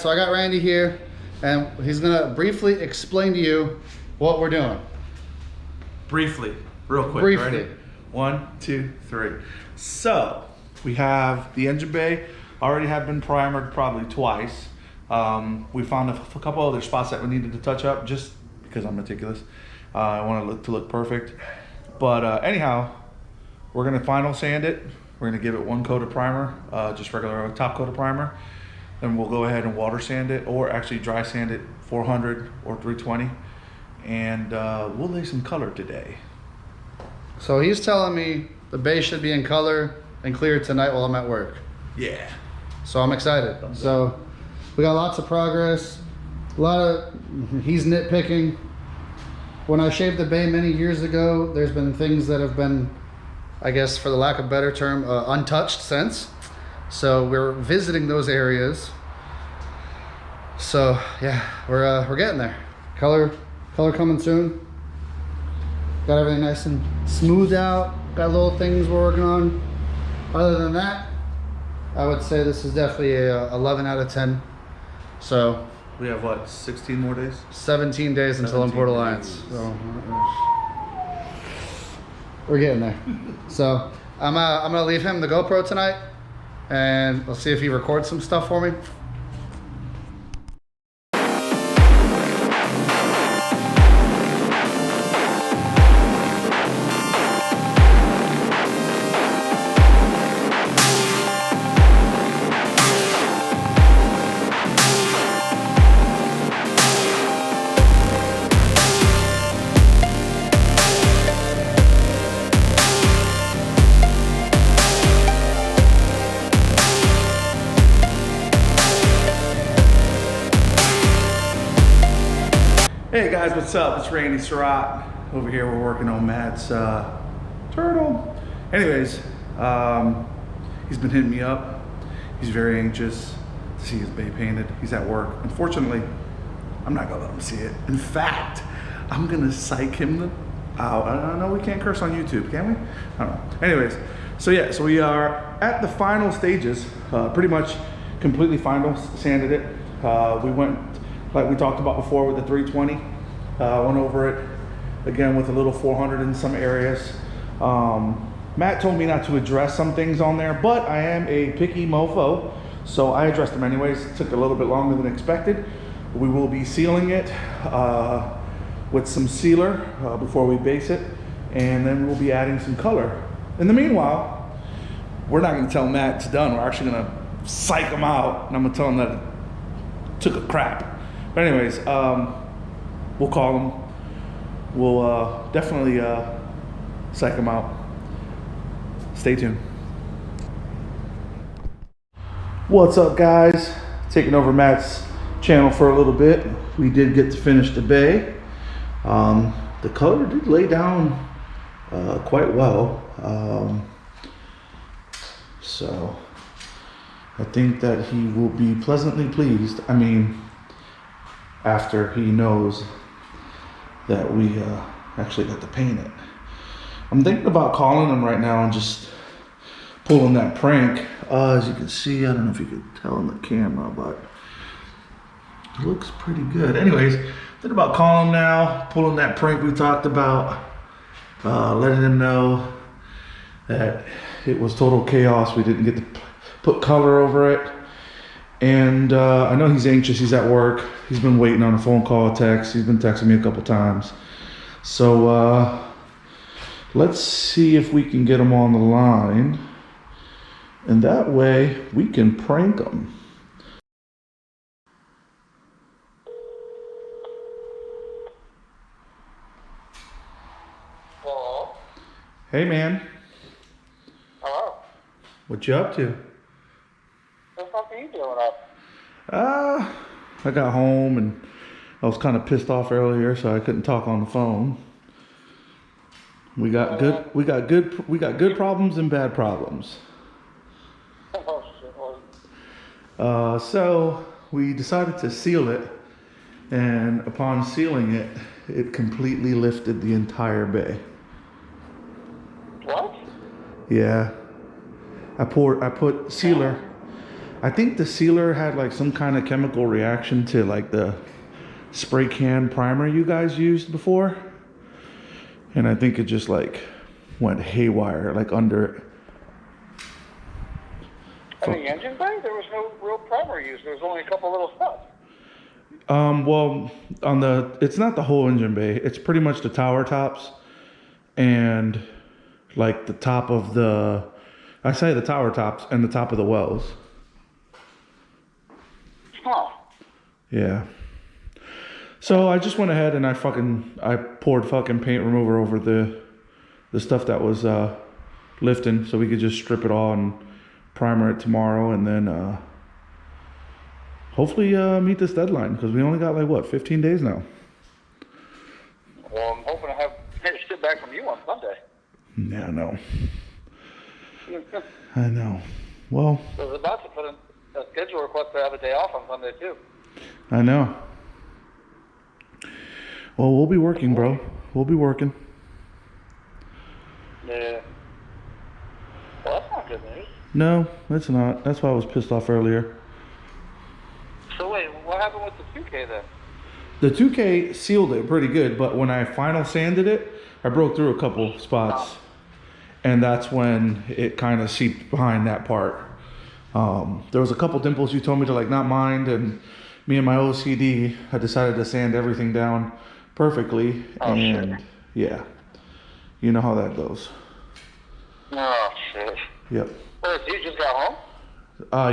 so I got Randy here, and he's gonna briefly explain to you what we're doing. Briefly, real quick. Briefly. Ready? 1, 2, 3. So we have the engine bay. Already have been primered probably twice. We found a couple other spots that we needed to touch up just because I'm meticulous. I want it to look perfect. But anyhow, we're gonna final sand it. We're gonna give it 1 coat of primer, just regular top coat of primer. Then we'll go ahead and water sand it, or actually dry sand it 400 or 320. And we'll lay some color today. So he's telling me the base should be in color and clear tonight while I'm at work. Yeah. So I'm excited. So we got lots of progress. He's nitpicking. When I shaved the bay many years ago, there's been things that have been, I guess for the lack of a better term, untouched since. So we're visiting those areas. So yeah, we're getting there. Color coming soon. Got everything nice and smoothed out. Got little things we're working on. Other than that, I would say this is definitely a 11 out of 10. So we have what, 16 more days? 17 days until Import Alliance. So we're getting there. So I'm gonna leave him the GoPro tonight, and we'll see if he records some stuff for me. Hey guys, what's up? It's Randy Serrot. Over here we're working on Matt's turtle. Anyways, he's been hitting me up. He's very anxious to see his bay painted. He's at work. Unfortunately, I'm not gonna let him see it. In fact, I'm gonna psych him out. I know we can't curse on YouTube, can we? I don't know. Anyways, so yeah, so we are at the final stages. Pretty much completely final sanded it. We went, like we talked about before, with the 320. Went over it again with a little 400 in some areas. Matt told me not to address some things on there, but I am a picky mofo, so I addressed them anyways. It took a little bit longer than expected. We will be sealing it with some sealer before we base it, and then we'll be adding some color. In the meanwhile, we're not going to tell Matt it's done. We're actually going to psych him out, and I'm going to tell him that it took a crap. But anyways, we'll call him. We'll definitely psych him out. Stay tuned. What's up, guys? Taking over Matt's channel for a little bit. We did get to finish the bay. The color did lay down quite well. So I think that he will be pleasantly pleased. I mean, after he knows that we actually got to paint it. I'm thinking about calling him right now and just pulling that prank. As you can see, I don't know if you can tell on the camera, but it looks pretty good. Anyways, thinking about calling him now, pulling that prank we talked about, letting him know that it was total chaos. We didn't get to put color over it. And I know he's anxious, he's at work. He's been waiting on a phone call, a text. He's been texting me a couple times. So let's see if we can get him on the line. And that way we can prank him. Hello? Hey man, Hello? what you up to? What the fuck are you doing up? I got home and I was kind of pissed off earlier, so I couldn't talk on the phone. We got good problems and bad problems. Oh shit, well, So we decided to seal it, and upon sealing it, it completely lifted the entire bay. what? Yeah, I put sealer I think the sealer had like some kind of chemical reaction to like the spray can primer you guys used before. And I think it just like went haywire, like under it. On the engine bay, there was no real primer used. There was only a couple little spots. Well, it's not the whole engine bay. It's pretty much the tower tops and like the top of the, I say the tower tops and the top of the wells. Huh. Yeah. So I just went ahead and I poured fucking paint remover over the stuff that was lifting, so we could just strip it all and primer it tomorrow, and then hopefully meet this deadline, because we only got like what, 15 days now. Well, I'm hoping to have shit back from you on Sunday. Yeah, I know. I know. Well, I was about to put in a schedule request to have a day off on Sunday too. I know. Well, we'll be working, bro. We'll be working. Yeah. Well, that's not good news. No, it's not. That's why I was pissed off earlier. So wait, what happened with the 2K then? The 2K sealed it pretty good, but when I final sanded it, I broke through a couple spots. And that's when it kind of seeped behind that part. There was a couple dimples you told me to like not mind, and me and my OCD had decided to sand everything down perfectly. Oh, and shit. Yeah, you know how that goes. Oh, shit. Yep. Wait, so you just got home?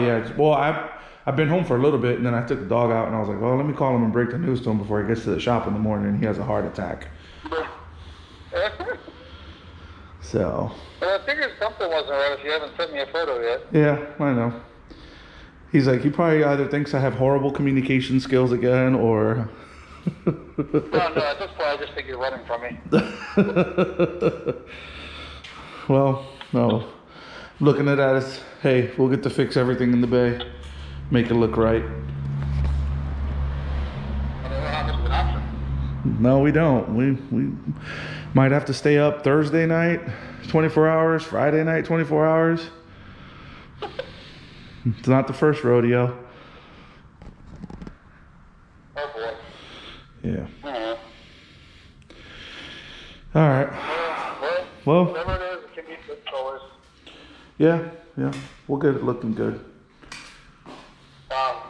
Yeah. Well, I've been home for a little bit, and then I took the dog out, and I was like, oh, let me call him and break the news to him before he gets to the shop in the morning, and he has a heart attack. So. Well, I figured something wasn't right if you haven't sent me a photo yet. Yeah, I know. He's like, he probably either thinks I have horrible communication skills again, or... No, at this point I just think you're running from me. Well, no. Looking at that as, hey, we'll get to fix everything in the bay. Make it look right. I mean, we don't have much of an option. No, we don't. We might have to stay up Thursday night, 24 hours, Friday night, 24 hours. It's not the first rodeo. Oh boy. Yeah. Uh-huh. All right. Well, Well, whatever it is, it can be good colors. yeah. We'll get it looking good.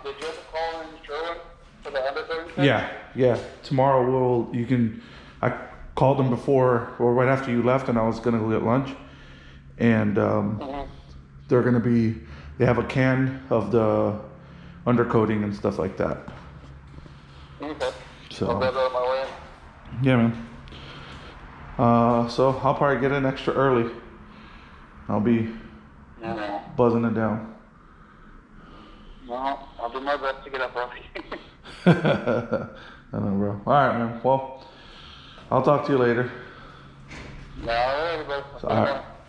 Did you ever call in Sherwin for the undercoating thing? Yeah. Tomorrow I called them before or right after you left, and I was gonna go get lunch. And they have a can of the undercoating and stuff like that. Okay. So I'll get out of my way. yeah, man. So I'll probably get in extra early. I'll be buzzing it down. Well, I'll do my best to get up early. I know, bro. All right, man. Well, I'll talk to you later. No, everybody.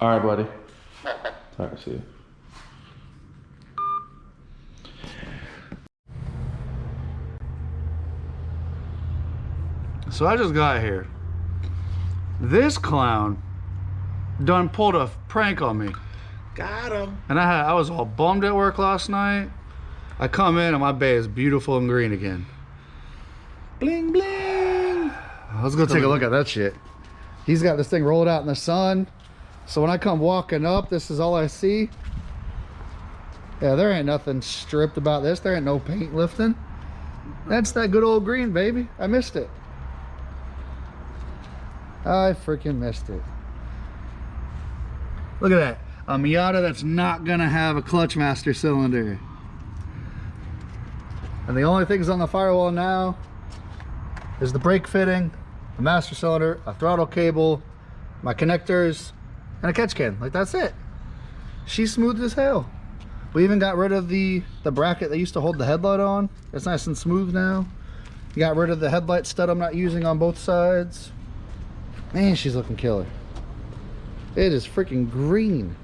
All right, buddy. All right, see you. So I just got here. This clown done pulled a prank on me. Got him. And I was all bummed at work last night. I come in and my bay is beautiful and green again. Bling, bling. Let's go take a look at that shit. He's got this thing rolled out in the sun. So when I come walking up, this is all I see. Yeah, there ain't nothing stripped about this. There ain't no paint lifting. That's that good old green, baby. I missed it. I freaking missed it. Look at that. A Miata that's not gonna have a clutch master cylinder. And the only things on the firewall now is the brake fitting, a master cylinder, a throttle cable, my connectors, and a catch can. Like, that's it. She's smooth as hell. We even got rid of the bracket that used to hold the headlight on. It's nice and smooth now. We got rid of the headlight stud I'm not using on both sides. Man, she's looking killer. It is freaking green.